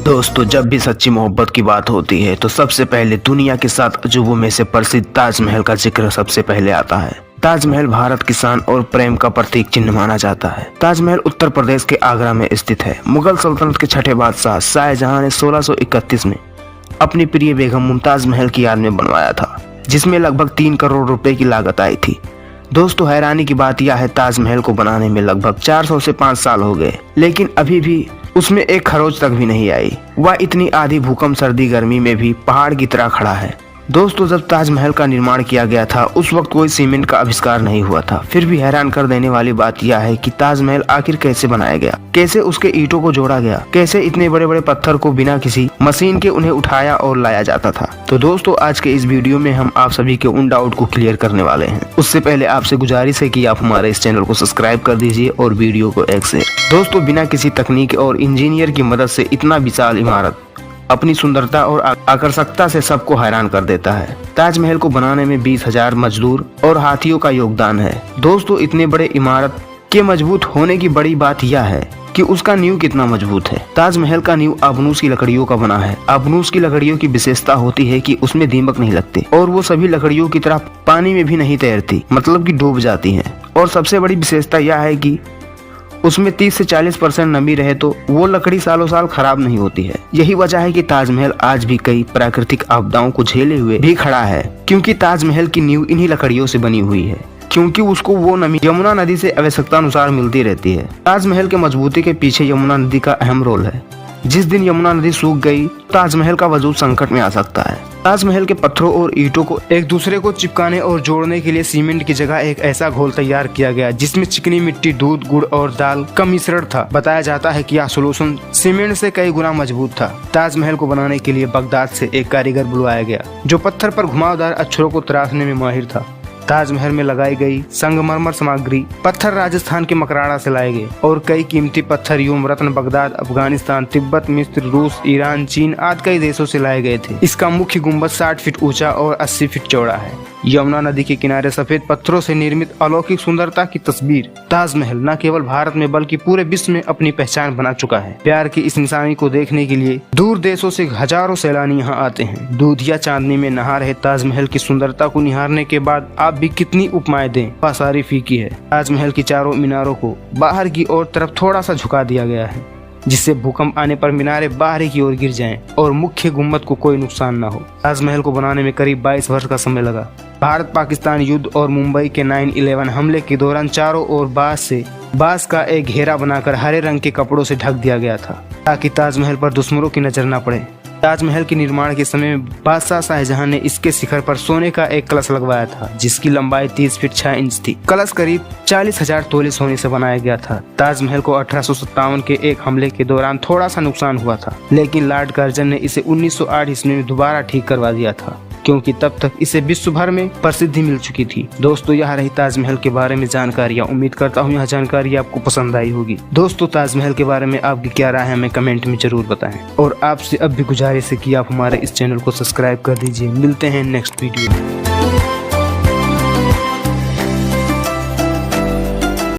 दोस्तों, जब भी सच्ची मोहब्बत की बात होती है तो सबसे पहले दुनिया के 7 अजूबों में से प्रसिद्ध ताजमहल का जिक्र सबसे पहले आता है। ताजमहल भारत की शान और प्रेम का प्रतीक चिन्ह माना जाता है। ताजमहल उत्तर प्रदेश के आगरा में स्थित है। मुगल सल्तनत के छठे बादशाह शाहजहां ने 1631 में अपनी प्रिय बेगम मुमताज महल की याद में बनवाया था, जिसमें लगभग 3 करोड़ रुपए की लागत आई थी। दोस्तों, हैरानी की बात यह है, ताजमहल को बनाने में लगभग 400 से 5 साल हो गए, लेकिन अभी भी उसमें एक खरोच तक भी नहीं आई। वह इतनी आधी भूकंप, सर्दी, गर्मी में भी पहाड़ की तरह खड़ा है। दोस्तों, जब ताजमहल का निर्माण किया गया था उस वक्त कोई सीमेंट का आविष्कार नहीं हुआ था। फिर भी हैरान कर देने वाली बात यह है कि ताजमहल आखिर कैसे बनाया गया, कैसे उसके ईंटों को जोड़ा गया, कैसे इतने बड़े बड़े पत्थर को बिना किसी मशीन के उन्हें उठाया और लाया जाता था। तो दोस्तों, आज के इस वीडियो में हम आप सभी के उन डाउट को क्लियर करने वाले हैं। उससे पहले आपसे गुजारिश है कि आप हमारे इस चैनल को सब्सक्राइब कर दीजिए और वीडियो को एक शेयर। दोस्तों, बिना किसी तकनीक और इंजीनियर की मदद से इतना विशाल इमारत अपनी सुंदरता और आकर्षकता से सबको हैरान कर देता है। ताजमहल को बनाने में 20,000 मजदूर और हाथियों का योगदान है। दोस्तों, इतने बड़े इमारत के मजबूत होने की बड़ी बात यह है कि उसका नींव कितना मजबूत है। ताजमहल का नींव आबनूस की लकड़ियों का बना है। आबनूस की लकड़ियों की विशेषता होती है कि उसमें दीमक नहीं लगते और वो सभी लकड़ियों की तरह पानी में भी नहीं तैरती, मतलब कि डूब जाती हैं। और सबसे बड़ी विशेषता यह है कि उसमें 30 से 40% नमी रहे तो वो लकड़ी सालों साल खराब नहीं होती है। यही वजह है कि ताजमहल आज भी कई प्राकृतिक आपदाओं को झेले हुए भी खड़ा है, क्योंकि ताजमहल की नींव इन्हीं लकड़ियों से बनी हुई है, क्योंकि उसको वो नमी यमुना नदी से आवश्यकता अनुसार मिलती रहती है। ताजमहल के मजबूती के पीछे यमुना नदी का अहम रोल है। जिस दिन यमुना नदी सूख गई, ताजमहल का वजूद संकट में आ सकता है। ताजमहल के पत्थरों और ईंटों को एक दूसरे को चिपकाने और जोड़ने के लिए सीमेंट की जगह एक ऐसा घोल तैयार किया गया जिसमें चिकनी मिट्टी, दूध, गुड़ और दाल का मिश्रण था। बताया जाता है कि यह सोल्यूशन सीमेंट से कई गुना मजबूत था। ताजमहल को बनाने के लिए बगदाद से एक कारीगर बुलवाया गया जो पत्थर पर घुमावदार अक्षरों को तराशने में माहिर था। ताजमहल में लगाई गई संगमरमर सामग्री पत्थर राजस्थान के मकराड़ा से लाए गए और कई कीमती पत्थर यूं रत्न बगदाद, अफगानिस्तान, तिब्बत, मिस्र, रूस, ईरान, चीन आदि कई देशों से लाए गए थे। इसका मुख्य गुंबद 60 फीट ऊंचा और 80 फीट चौड़ा है। यमुना नदी के किनारे सफेद पत्थरों से निर्मित अलौकिक सुंदरता की तस्वीर ताजमहल न केवल भारत में बल्कि पूरे विश्व में अपनी पहचान बना चुका है। प्यार की इस निशानी को देखने के लिए दूर देशों से हजारों सैलानी यहाँ आते हैं। दूधिया चांदनी में नहा रहे ताजमहल की सुंदरता को निहारने के बाद आप भी कितनी उपमाएं दें, वह सारी फीकी है। ताजमहल की चारों मीनारों को बाहर की ओर तरफ थोड़ा सा झुका दिया गया है, जिससे भूकंप आने पर मीनारे बाहर की ओर गिर जाएं और मुख्य गुम्बद को कोई नुकसान न हो। ताजमहल को बनाने में करीब 22 वर्ष का समय लगा। भारत पाकिस्तान युद्ध और मुंबई के 9/11 हमले के दौरान चारों ओर बांस का एक घेरा बनाकर हरे रंग के कपड़ों से ढक दिया गया था ताकि ताजमहल पर दुश्मनों की नजर न पड़े। ताजमहल के निर्माण के समय बादशाह शाहजहां ने इसके शिखर पर सोने का एक कलश लगवाया था जिसकी लंबाई 30 फीट 6 इंच थी। कलश करीब 40,000 तोले सोने से बनाया गया था। ताजमहल को 1857 के एक हमले के दौरान थोड़ा सा नुकसान हुआ था, लेकिन लॉर्ड कर्जन ने इसे 1908 ईस्वी में दोबारा ठीक करवा दिया था, क्योंकि तब तक इसे विश्व भर में प्रसिद्धि मिल चुकी थी। दोस्तों, यह रही ताजमहल के बारे में जानकारियाँ। उम्मीद करता हूँ यह जानकारी आपको पसंद आई होगी। दोस्तों, ताजमहल के बारे में आपकी क्या राय है हमें कमेंट में जरूर बताएं और आपसे अब भी गुजारिश है कि आप हमारे इस चैनल को सब्सक्राइब कर दीजिए। मिलते हैं नेक्स्ट वीडियो में।